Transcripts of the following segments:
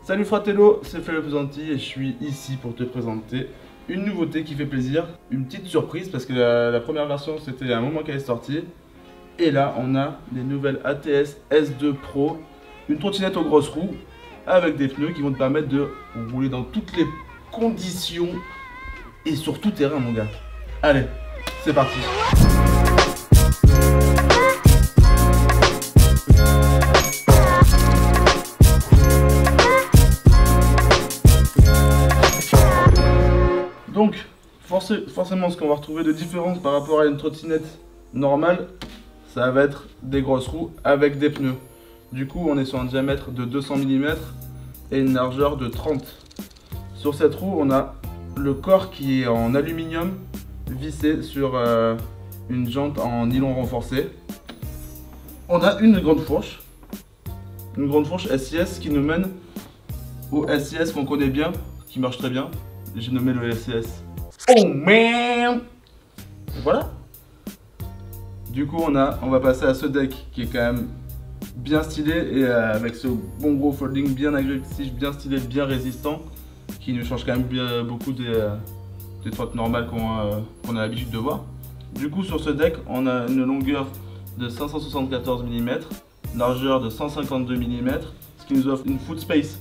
Salut fratello, c'est Flo Pesanti et je suis ici pour te présenter une nouveauté qui fait plaisir, une petite surprise parce que la première version c'était un moment qu'elle est sortie. Et là on a les nouvelles ATS S2 Pro, une trottinette aux grosses roues avec des pneus qui vont te permettre de rouler dans toutes les conditions et sur tout terrain mon gars. Allez, c'est parti. Donc, forcément, ce qu'on va retrouver de différence par rapport à une trottinette normale, ça va être des grosses roues avec des pneus. Du coup, on est sur un diamètre de 200 mm et une largeur de 30. Sur cette roue, on a le corps qui est en aluminium vissé sur une jante en nylon renforcé. On a une grande fourche SIS qui nous mène au SIS qu'on connaît bien, qui marche très bien. J'ai nommé le SCS. Oh man! Voilà. Du coup on va passer à ce deck qui est quand même bien stylé et avec ce bon gros folding bien agressif, bien stylé, bien résistant, qui nous change quand même bien, beaucoup des trottes normales qu'on a l'habitude de voir. Du coup sur ce deck on a une longueur de 574 mm, largeur de 152 mm, ce qui nous offre une foot space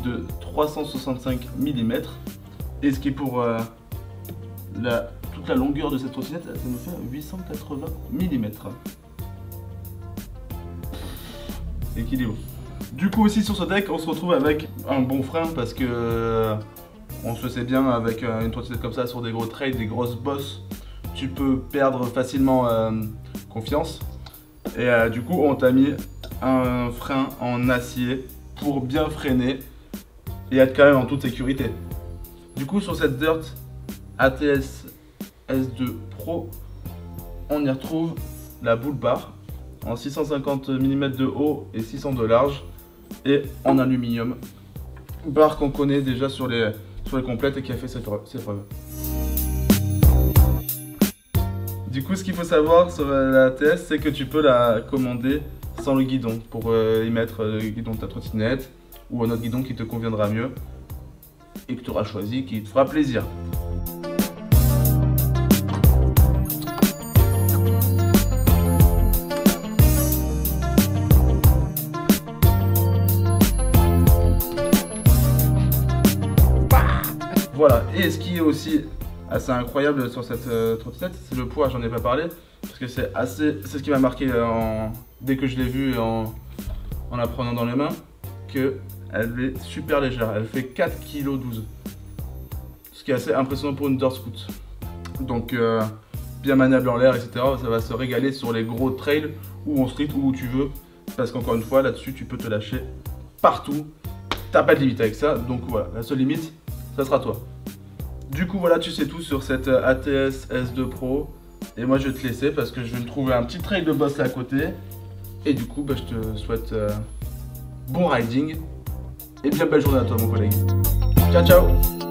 de 365 mm. Et ce qui est pour toute la longueur de cette trottinette, ça nous fait 880 mm. Équilibre. Du coup aussi sur ce deck, on se retrouve avec un bon frein parce que on se sait bien avec une trottinette comme ça sur des gros trails, des grosses bosses, tu peux perdre facilement confiance. Et du coup on t'a mis un frein en acier pour bien freiner et être quand même en toute sécurité. Du coup sur cette Dirt ATS S2 Pro, on y retrouve la bull bar en 650 mm de haut et 600 de large et en aluminium. Barre qu'on connaît déjà sur les complètes et qui a fait ses preuves. Du coup ce qu'il faut savoir sur la ATS, c'est que tu peux la commander sans le guidon pour y mettre le guidon de ta trottinette ou un autre guidon qui te conviendra mieux et que tu auras choisi, qui te fera plaisir. Voilà, et ce qui est aussi assez incroyable sur cette trottinette, c'est le poids, j'en ai pas parlé, parce que c'est ce qui m'a marqué dès que je l'ai vue en la prenant dans les mains, que elle est super légère, elle fait 4,12 kg. Ce qui est assez impressionnant pour une dirt scoot. Donc bien maniable en l'air, etc. Ça va se régaler sur les gros trails ou en street ou où tu veux. Parce qu'encore une fois, là-dessus, tu peux te lâcher partout. T'as pas de limite avec ça. Donc voilà, la seule limite, ça sera toi. Du coup, voilà, tu sais tout sur cette ATS S2 Pro. Et moi, je vais te laisser parce que je vais me trouver un petit trail de boss là à côté. Et du coup, je te souhaite bon riding. Et bien belle journée à toi mon collègue. Ciao ciao.